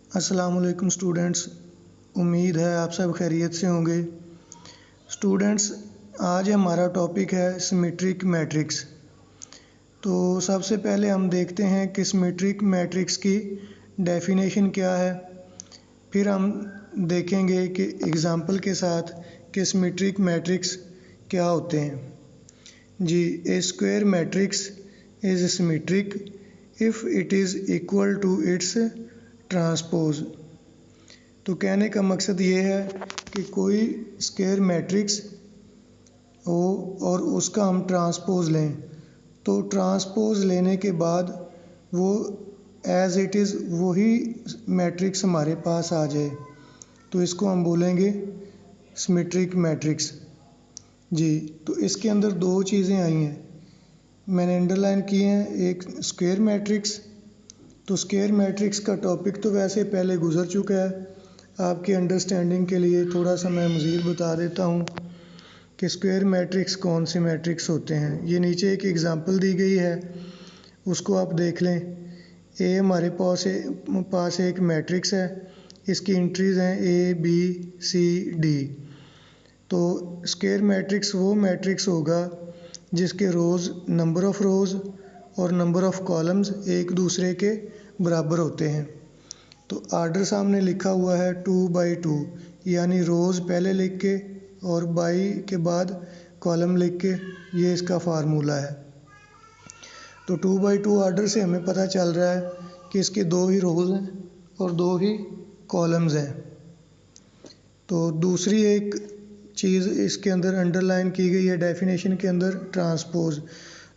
अस्सलामुअलैकुम स्टूडेंट्स, उम्मीद है आप सब खैरियत से होंगे। स्टूडेंट्स, आज हमारा टॉपिक है सिमेट्रिक मैट्रिक्स। तो सबसे पहले हम देखते हैं कि सिमेट्रिक मैट्रिक्स की डेफिनेशन क्या है। फिर हम देखेंगे कि एग्ज़ाम्पल के साथ कि सिमेट्रिक मैट्रिक्स क्या होते हैं। जी, a square matrix is symmetric if it is equal to its transpose. तो कहने का मकसद ये है कि कोई स्क्वायर मैट्रिक्स हो और उसका हम ट्रांसपोज लें, तो ट्रांसपोज लेने के बाद वो एज इट इज़ वही मैट्रिक्स हमारे पास आ जाए, तो इसको हम बोलेंगे सिमेट्रिक मैट्रिक्स। जी, तो इसके अंदर दो चीज़ें आई हैं, मैंने अंडरलाइन की हैं। एक स्क्वायर मैट्रिक्स, तो स्क्वायर मैट्रिक्स का टॉपिक तो वैसे पहले गुजर चुका है। आपकी अंडरस्टैंडिंग के लिए थोड़ा सा मैं मज़ीद बता देता हूँ कि स्क्वायर मैट्रिक्स कौन से मैट्रिक्स होते हैं। ये नीचे एक एग्ज़ाम्पल दी गई है, उसको आप देख लें। ए हमारे पास एक मैट्रिक्स है, इसकी एंट्रीज़ हैं ए बी सी डी। तो स्क्वायर मैट्रिक्स वो मैट्रिक्स होगा जिसके रोज़ नंबर ऑफ़ रोज़ और नंबर ऑफ़ कॉलम्स एक दूसरे के बराबर होते हैं। तो आर्डर सामने लिखा हुआ है 2/2, यानी रोज़ पहले लिख के और बाई के बाद कॉलम लिख के, ये इसका फार्मूला है। तो 2/2 आर्डर से हमें पता चल रहा है कि इसके दो ही रोज़ हैं और दो ही कॉलम्स हैं। तो दूसरी एक चीज़ इसके अंदर अंडरलाइन की गई है डेफिनेशन के अंदर, ट्रांसपोज।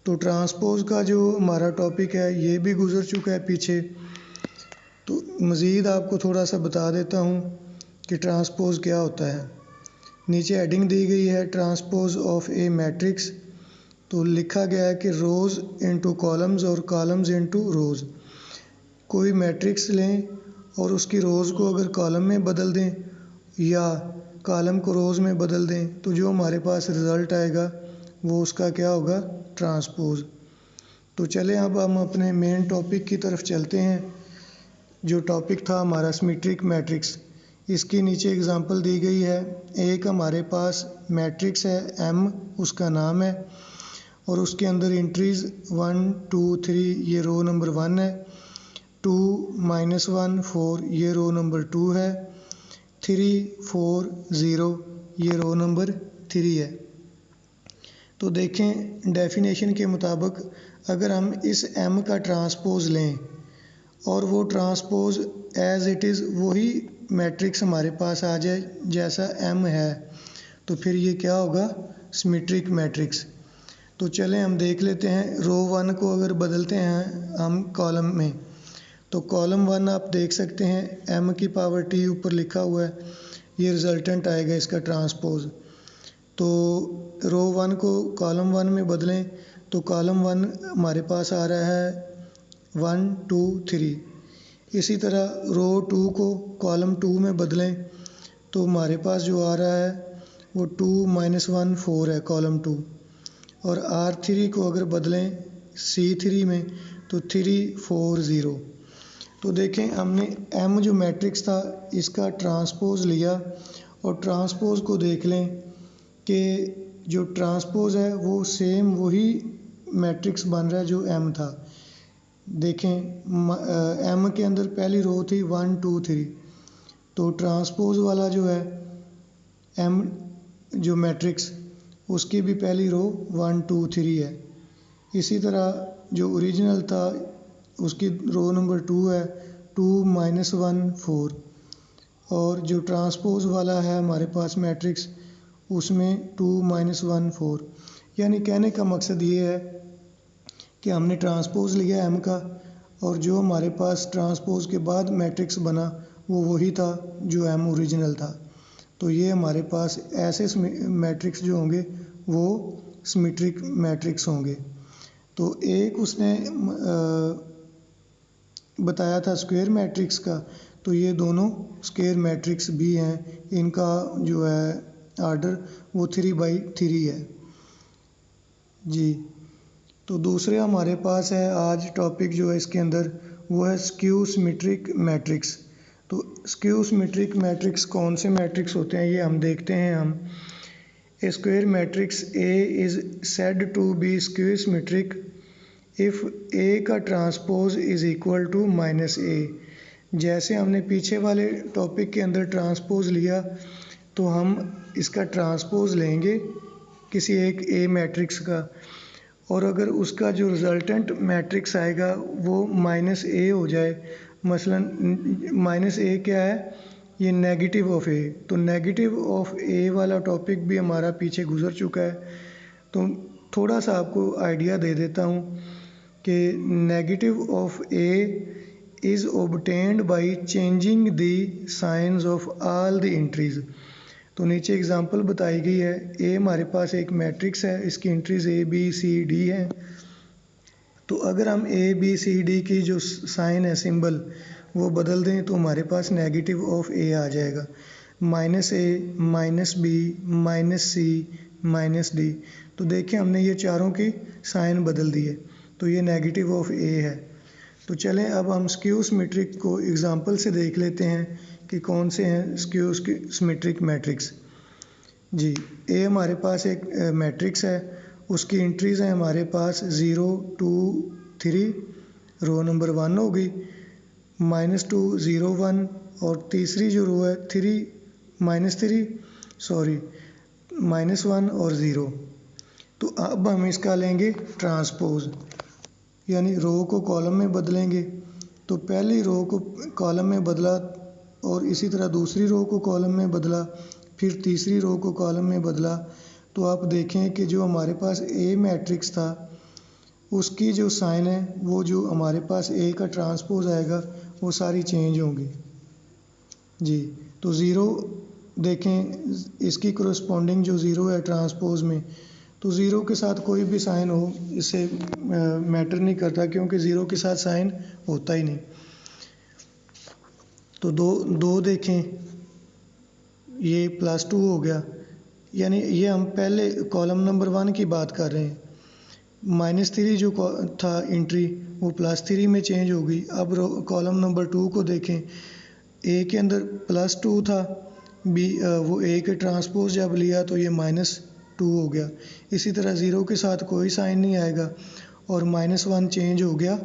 तो ट्रांसपोज का जो हमारा टॉपिक है ये भी गुजर चुका है पीछे। तो मज़ीद आपको थोड़ा सा बता देता हूँ कि ट्रांसपोज क्या होता है। नीचे हेडिंग दी गई है ट्रांसपोज ऑफ ए मैट्रिक्स। तो लिखा गया है कि रोज़ इनटू कॉलम्स और कॉलम्स इनटू रोज़। कोई मैट्रिक्स लें और उसकी रोज़ को अगर कॉलम में बदल दें या कॉलम को रोज़ में बदल दें, तो जो हमारे पास रिज़ल्ट आएगा वो उसका क्या होगा, ट्रांसपोज। तो चलें अब हम अपने मेन टॉपिक की तरफ चलते हैं। जो टॉपिक था हमारा सिमेट्रिक मैट्रिक्स, इसकी नीचे एग्जांपल दी गई है। एक हमारे पास मैट्रिक्स है एम, उसका नाम है, और उसके अंदर एंट्रीज़ 1 2 3 ये रो नंबर 1 है, 2 -1 4 ये रो नंबर 2 है, 3 4 0 ये रो नंबर 3 है। तो देखें डेफिनेशन के मुताबिक अगर हम इस एम का ट्रांसपोज लें और वो ट्रांसपोज एज इट इज़ वही मैट्रिक्स हमारे पास आ जाए जैसा एम है, तो फिर ये क्या होगा, सिमेट्रिक मैट्रिक्स। तो चलें हम देख लेते हैं। रो 1 को अगर बदलते हैं हम कॉलम में, तो कॉलम 1 आप देख सकते हैं एम की पावर टी ऊपर लिखा हुआ है, ये रिजल्टेंट आएगा इसका ट्रांसपोज। तो रो 1 को कॉलम 1 में बदलें तो कॉलम 1 हमारे पास आ रहा है 1 2 3। इसी तरह रो 2 को कॉलम 2 में बदलें तो हमारे पास जो आ रहा है वो 2 -1 4 है कॉलम 2। और R3 को अगर बदलें C3 में तो 3 4 0। तो देखें हमने M जो मैट्रिक्स था इसका ट्रांसपोज लिया और ट्रांसपोज को देख लें कि जो ट्रांसपोज है वो सेम वही मैट्रिक्स बन रहा है जो M था। देखें एम के अंदर पहली रो थी 1 2 3, तो ट्रांसपोज वाला जो है एम जो मैट्रिक्स, उसकी भी पहली रो 1 2 3 है। इसी तरह जो ओरिजिनल था उसकी रो नंबर 2 है 2 -1 4, और जो ट्रांसपोज वाला है हमारे पास मैट्रिक्स उसमें 2 -1 4। यानी कहने का मकसद ये है कि हमने ट्रांसपोज लिया एम का और जो हमारे पास ट्रांसपोज के बाद मैट्रिक्स बना वो वही था जो एम ओरिजिनल था। तो ये हमारे पास ऐसे मैट्रिक्स जो होंगे वो सिमेट्रिक मैट्रिक्स होंगे। तो एक उसने बताया था स्क्वायर मैट्रिक्स का, तो ये दोनों स्क्वायर मैट्रिक्स भी हैं, इनका जो है आर्डर वो 3/3 है। जी, तो दूसरे हमारे पास है आज टॉपिक जो है इसके अंदर वो है स्क्यू सिमेट्रिक मैट्रिक्स। तो स्क्यू सिमेट्रिक मैट्रिक्स कौन से मैट्रिक्स होते हैं ये हम देखते हैं। हम a square matrix A is said to be skew symmetric if A का transpose is equal to minus A. जैसे हमने पीछे वाले टॉपिक के अंदर ट्रांसपोज लिया तो हम इसका ट्रांसपोज लेंगे किसी एक ए मैट्रिक्स का, और अगर उसका जो रिज़ल्टेंट मैट्रिक्स आएगा वो माइनस ए हो जाए, मसलन माइनस ए क्या है, ये नेगेटिव ऑफ ए, तो नेगेटिव ऑफ ए वाला टॉपिक भी हमारा पीछे गुजर चुका है। तो थोड़ा सा आपको आइडिया दे देता हूँ कि negative of A is obtained by changing the science of all the entries. तो नीचे एग्जांपल बताई गई है। ए हमारे पास एक मैट्रिक्स है, इसकी entries A B C D हैं। तो अगर हम ए बी सी डी की जो साइन है, सिंबल, वो बदल दें तो हमारे पास नेगेटिव ऑफ ए आ जाएगा। माइनस ए, माइनस बी, माइनस सी, माइनस डी। तो देखिए हमने ये चारों की साइन बदल दी है, तो ये नेगेटिव ऑफ ए है। तो चलें अब हम स्क्यू सिमेट्रिक को एग्जांपल से देख लेते हैं कि कौन से हैं स्क्यू सिमेट्रिक मैट्रिक्स। जी, ए हमारे पास एक मैट्रिक्स है, उसकी एंट्रीज़ हैं हमारे पास 0 2 3, रो नंबर 1 होगी, -2 0 1, और तीसरी जो रो है -1 और 0। तो अब हम इसका लेंगे ट्रांसपोज, यानी रो को कॉलम में बदलेंगे। तो पहली रो को कॉलम में बदला और इसी तरह दूसरी रो को कॉलम में बदला, फिर तीसरी रो को कॉलम में बदला। तो आप देखें कि जो हमारे पास ए मैट्रिक्स था उसकी जो साइन है वो जो हमारे पास ए का ट्रांसपोज आएगा वो सारी चेंज होंगी। जी, तो ज़ीरो देखें, इसकी कोरस्पॉन्डिंग जो ज़ीरो है ट्रांसपोज में, तो ज़ीरो के साथ कोई भी साइन हो इससे मैटर नहीं करता, क्योंकि ज़ीरो के साथ साइन होता ही नहीं। तो दो देखें, ये +2 हो गया, यानी ये हम पहले कॉलम नंबर 1 की बात कर रहे हैं। -3 जो था एंट्री वो +3 में चेंज हो गई। अब कॉलम नंबर 2 को देखें, ए के अंदर +2 था, बी वो ए के ट्रांसपोज जब लिया तो ये -2 हो गया। इसी तरह ज़ीरो के साथ कोई साइन नहीं आएगा और -1 चेंज हो गया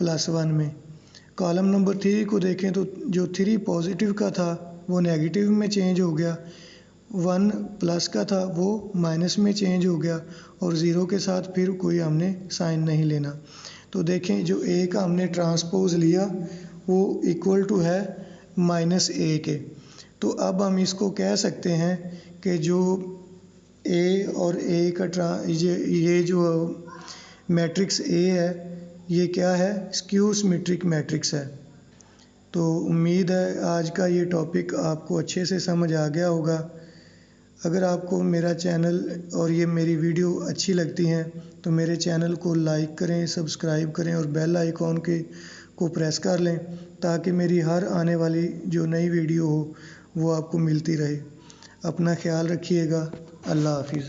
+1 में। कॉलम नंबर 3 को देखें तो जो 3 पॉजिटिव का था वो नेगेटिव में चेंज हो गया, 1 प्लस का था वो माइनस में चेंज हो गया, और ज़ीरो के साथ फिर कोई हमने साइन नहीं लेना। तो देखें जो ए का हमने ट्रांसपोज लिया वो इक्वल टू है -a के। तो अब हम इसको कह सकते हैं कि जो ए और ए का ये जो मैट्रिक्स ए है ये क्या है, स्क्यू सिमेट्रिक मैट्रिक्स है। तो उम्मीद है आज का ये टॉपिक आपको अच्छे से समझ आ गया होगा। अगर आपको मेरा चैनल और ये मेरी वीडियो अच्छी लगती हैं तो मेरे चैनल को लाइक करें, सब्सक्राइब करें और बेल आइकॉन को प्रेस कर लें, ताकि मेरी हर आने वाली जो नई वीडियो हो वो आपको मिलती रहे। अपना ख्याल रखिएगा। अल्लाह हाफिज़।